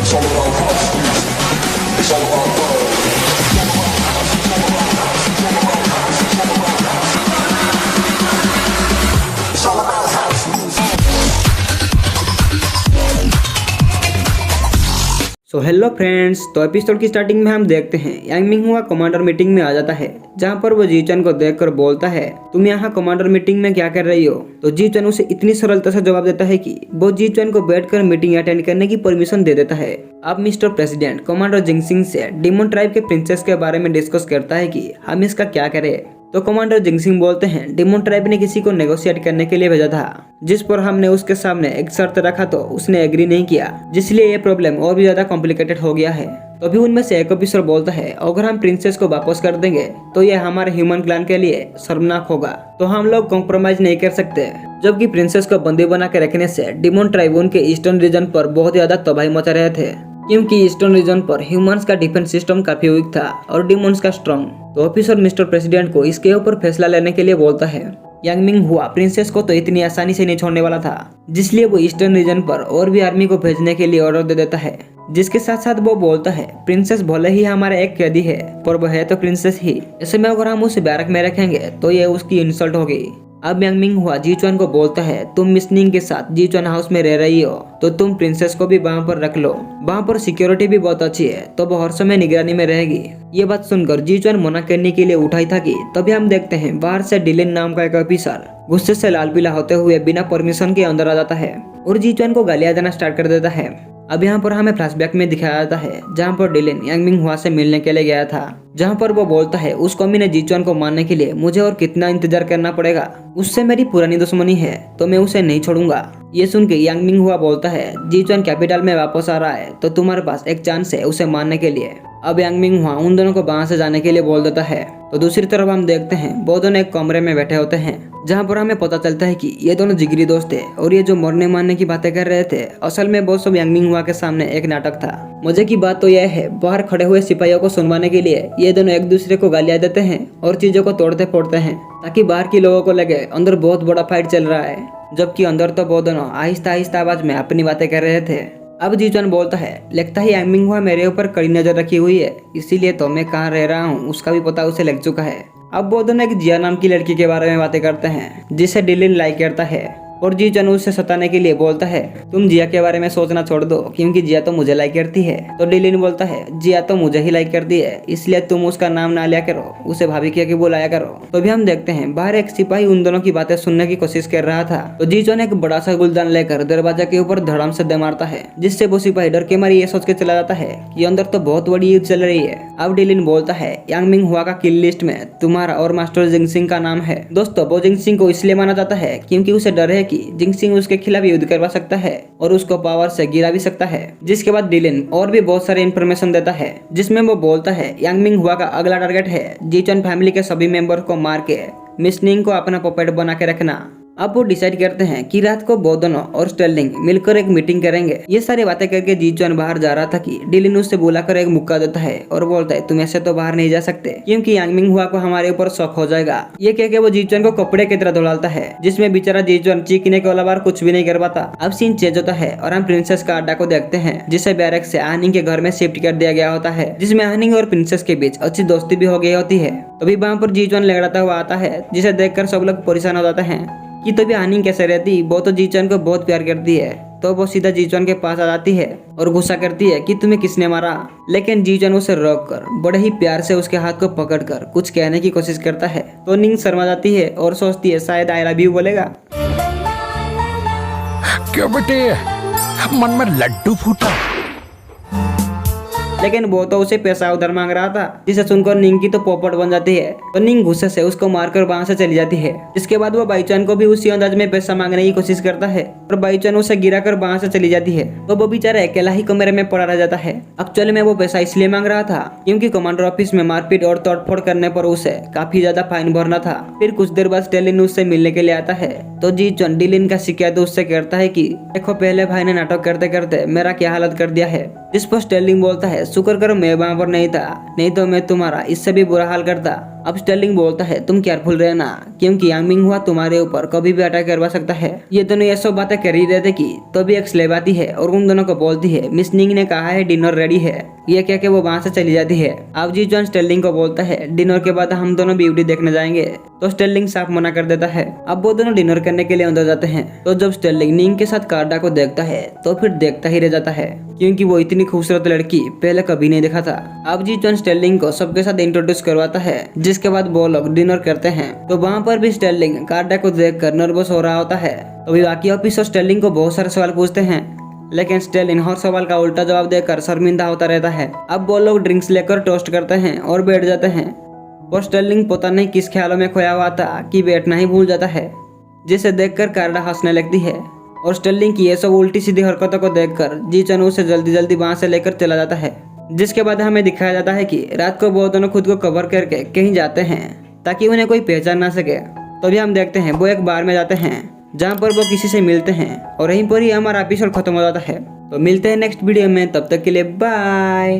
So hello friends, तो episode की starting में हम देखते हैं यांग मिंग हुआ कमांडर मीटिंग में आ जाता है, जहां पर वो जी चन को देखकर बोलता है, तुम यहाँ कमांडर मीटिंग में क्या कर रही हो। तो जी चन उसे इतनी सरलता से जवाब देता है कि वो जी चन को बैठकर मीटिंग अटेंड करने की परमिशन दे देता है। अब मिस्टर प्रेसिडेंट कमांडर जिंगसिंग से डिमन ट्राइब के प्रिंसेस के बारे में डिस्कस करता है कि हम इसका क्या करें। तो कमांडर जिंगसिंग बोलते हैं, डिमन ट्राइब ने किसी को नेगोशिएट करने के लिए भेजा था, जिस पर हमने उसके सामने एक शर्त रखा तो उसने एग्री नहीं किया, जिसलिए ये प्रॉब्लम और भी ज्यादा कॉम्प्लिकेटेड हो गया है। तो अभी उनमें से एक ऑफिसर बोलता है, अगर हम प्रिंसेस को वापस कर देंगे तो ये हमारे ह्यूमन क्लैन के लिए शर्मनाक होगा, तो हम लोग कॉम्प्रोमाइज नहीं कर सकते। जबकि प्रिंसेस को बंदी बना के रखने से डिमन ट्राइब उनके ईस्टर्न रीजन पर बहुत ज्यादा तबाही मचा रहे थे, क्योंकि ईस्टर्न रीजन पर ह्यूमंस का डिफेंस सिस्टम काफी वीक था और डिमोन्स का स्ट्रॉन्ग। तो ऑफिसर मिस्टर प्रेसिडेंट को इसके ऊपर फैसला लेने के लिए बोलता है। यांग मिंग हुआ प्रिंसेस को तो इतनी आसानी से नहीं छोड़ने वाला था, जिसलिए वो ईस्टर्न रीजन पर और भी आर्मी को भेजने के लिए ऑर्डर दे देता है, जिसके साथ साथ वो बोलता है, प्रिंसेस भले ही हमारा एक कैदी है पर वो है तो प्रिंसेस ही, ऐसे में अगर हम उसे बैरक में रखेंगे तो ये उसकी इंसल्ट होगी। अब यांग मिंग हुआ जी चुन को बोलता है, तुम मिसनिंग के साथ जी चुन हाउस में रह रही हो तो तुम प्रिंसेस को भी वहाँ पर रख लो, वहाँ पर सिक्योरिटी भी बहुत अच्छी है तो वो हर समय निगरानी में रहेगी। ये बात सुनकर जी चुन मना करने के लिए उठाई था कि तभी हम देखते हैं बाहर से डिलिन नाम का एक ऑफिसर गुस्से से लाल पीला होते हुए बिना परमिशन के अंदर आ जाता है और जी चुन को गालियां देना स्टार्ट कर देता है। अब यहाँ पर हमें फ्लैशबैक में दिखाया जाता है जहाँ पर डिलिन यांग मिंग हुआ से मिलने के लिए गया था, जहाँ पर वो बोलता है, उस कौमी ने जी चुन को मारने के लिए मुझे और कितना इंतजार करना पड़ेगा, उससे मेरी पुरानी दुश्मनी है तो मैं उसे नहीं छोड़ूंगा। ये सुन के यांग मिंग हुआ बोलता है, जी चुन कैपिटल में वापस आ रहा है तो तुम्हारे पास एक चांस है उसे मारने के लिए। अब यांग मिंग हुआ उन दोनों को वहां से जाने के लिए बोल देता है। तो दूसरी तरफ हम देखते हैं वो दोनों एक कमरे में बैठे होते हैं, जहाँ पर हमें पता चलता है कि ये दोनों जिगरी दोस्त थे और ये जो मरने मारने की बातें कर रहे थे असल में वो सब यांग मिंग हुआ के सामने एक नाटक था। मजे की बात तो यह है, बाहर खड़े हुए सिपाहियों को सुनवाने के लिए ये दोनों एक दूसरे को गालियां देते हैं और चीजों को तोड़ते फोड़ते हैं, ताकि बाहर के लोगों को लगे अंदर बहुत बड़ा फाइट चल रहा है, जबकि अंदर तो वो दोनों आहिस्ता आहिस्ता आवाज में अपनी बातें कर रहे थे। अब जी चुन बोलता है, लगता है यांग मिंग हुआ मेरे ऊपर कड़ी नजर रखी हुई है, इसीलिए तो मैं कहाँ रह रहा हूँ उसका भी पता उसे लग चुका है। अब वो दोनों एक जिया नाम की लड़की के बारे में बातें करते हैं, जिसे डिलिन लाइक करता है और जी चन उसे सताने के लिए बोलता है, तुम जिया के बारे में सोचना छोड़ दो क्योंकि जिया तो मुझे लाइक करती है। तो डिलिन बोलता है, जिया तो मुझे ही लाइक करती है, इसलिए तुम उसका नाम ना लिया करो, उसे भाभी कह के बुलाया करो। तो भी हम देखते हैं बाहर एक सिपाही उन दोनों की बातें सुनने की कोशिश कर रहा था। तो जी चन एक बड़ा सा गुलदान लेकर दरवाजा के ऊपर धड़ाम से दे मारता है, जिससे वो सिपाही डर के मारे ये सोच के चला जाता है कि अंदर तो बहुत बड़ी युद्ध चल रही है। अब डिलिन बोलता है, यांग मिंग हुआ का किल लिस्ट में तुम्हारा और मास्टर जिंगसिंग का नाम है। दोस्तों, वो जिंगसिंग को इसलिए माना जाता है क्योंकि उसे डर है कि जिंगसिंग के खिलाफ युद्ध करवा सकता है और उसको पावर से गिरा भी सकता है। जिसके बाद डिलिन और भी बहुत सारे इन्फॉर्मेशन देता है, जिसमें वो बोलता है यांग मिंग हुआ का अगला टारगेट है जी चुन फैमिली के सभी मेंबर को मार के मिसनिंग को अपना पपेट बना के रखना। अब वो डिसाइड करते हैं कि रात को वो दोनों और स्टर्लिंग मिलकर एक मीटिंग करेंगे। ये सारी बातें करके जी चुन बाहर जा रहा था कि डिलिन उससे बुलाकर एक मुक्का देता है और बोलता है, तुम ऐसे तो बाहर नहीं जा सकते क्योंकि यांग मिंग हुआ को हमारे ऊपर शौक हो जाएगा। ये कह के वो जी चुन को कपड़े की तरह धुलाता है, जिसमें बेचारा जी चुन चीखने के अलावा कुछ भी नहीं कर पाता। अब सीन चेंज होता है और हम प्रिंसेस का अड्डा को देखते हैं, जिसे बैरक से आहनिंग के घर में शिफ्ट कर दिया गया होता है, जिसमें आहनिंग और प्रिंसेस के बीच अच्छी दोस्ती भी हो गई होती है। तभी वहाँ पर जी चुन लड़ाता हुआ आता है, जिसे देखकर सब लोग परेशान हो जाते हैं कि तभी आहनिंग कैसे रहती, वो तो जी चुन को बहुत प्यार करती है। तो वो सीधा जी चुन के पास आ जाती है और गुस्सा करती है कि तुम्हें किसने मारा। लेकिन जी चुन उसे रोककर बड़े ही प्यार से उसके हाथ को पकड़कर कुछ कहने की कोशिश करता है। तो निंग शर्मा जाती है और सोचती है शायद आई लव यू बोलेगा। क्यों बेटे, मन में लड्डू फूटा। लेकिन वो तो उसे पैसा उधर मांग रहा था, जिसे सुनकर निंग की तो पोपट बन जाती है। तो निंग गुस्से से उसको मारकर वहां से चली जाती है। इसके बाद वो बाईचुन को भी उसी अंदाज में पैसा मांगने की कोशिश करता है और बाईचुन उसे गिराकर वहां से चली जाती है। तो वो बेचारा अकेला ही कमरे में पड़ा रह जाता है। एक्चुअली में वो पैसा इसलिए मांग रहा था क्योंकि कमांडर ऑफिस में मारपीट और तोड़फोड़ करने पर उसे काफी ज्यादा फाइन भरना था। फिर कुछ देर बाद डिलिन उससे मिलने के लिए आता है। तो जी चुन डिलिन का शिकायत उससे करता है कि देखो, पहले भाई ने नाटक करते करते मेरा क्या हालत कर दिया है, जिस पर स्टेर्लिंग बोलता है शुक्र करो मैं वहां पर नहीं था, नहीं तो मैं तुम्हारा इससे भी बुरा हाल करता। अब स्टेर्लिंग बोलता है तुम केयरफुल रहना, क्योंकि यांग मिंग हुआ तुम्हारे ऊपर कभी भी अटैक करवा सकता है। ये दोनों ये सब बातें कर ही रहे थे कि तो भी एक स्लेव आती है और उन दोनों को बोलती है मिस निंग ने कहा है डिनर रेडी है। ये कह के वो वहां से चली जाती है। अब जी चन स्टेर्लिंग को बोलता है डिनर के बाद हम दोनों ब्यूटी देखने जाएंगे, तो स्टेर्लिंग साफ मना कर देता है। अब वो दोनों डिनर करने के लिए अंदर जाते हैं। तो जब स्टेर्लिंग निंग के साथ कार्डा को देखता है तो फिर देखता ही रह जाता है, क्योंकि वो इतनी खूबसूरत लड़की पहले कभी नहीं देखा था। अब जी चन स्टेर्लिंग को सबके साथ इंट्रोड्यूस करवाता है, जिसके बाद वो लोग डिनर करते हैं। तो वहाँ पर भी स्टेर्लिंग कार्डा को देखकर नर्वस हो रहा होता है। तो भी बाकी ऑफिसर स्टेर्लिंग को बहुत सारे सवाल पूछते हैं, लेकिन स्टेर्लिंग हर सवाल का उल्टा जवाब देकर शर्मिंदा होता रहता है। अब वो लोग ड्रिंक्स लेकर टोस्ट करते हैं और बैठ जाते हैं। और स्टेर्लिंग पता नहीं किस ख्यालों में खोया हुआ था कि बैठना ही भूल जाता है, जिसे देखकर कार्डा हंसने लगती है। और स्टेर्लिंग की ये सब उल्टी सीधी हरकतों को देखकर जी चन उसे जल्दी जल्दी वहां से लेकर चला जाता है। जिसके बाद हमें दिखाया जाता है कि रात को वो दोनों खुद को कवर करके कहीं जाते हैं ताकि उन्हें कोई पहचान ना सके। तो भी हम देखते हैं वो एक बार में जाते हैं जहाँ पर वो किसी से मिलते हैं, और यहीं पर ही हमारा एपिसोड खत्म हो जाता है। तो मिलते हैं नेक्स्ट वीडियो में, तब तक के लिए बाय।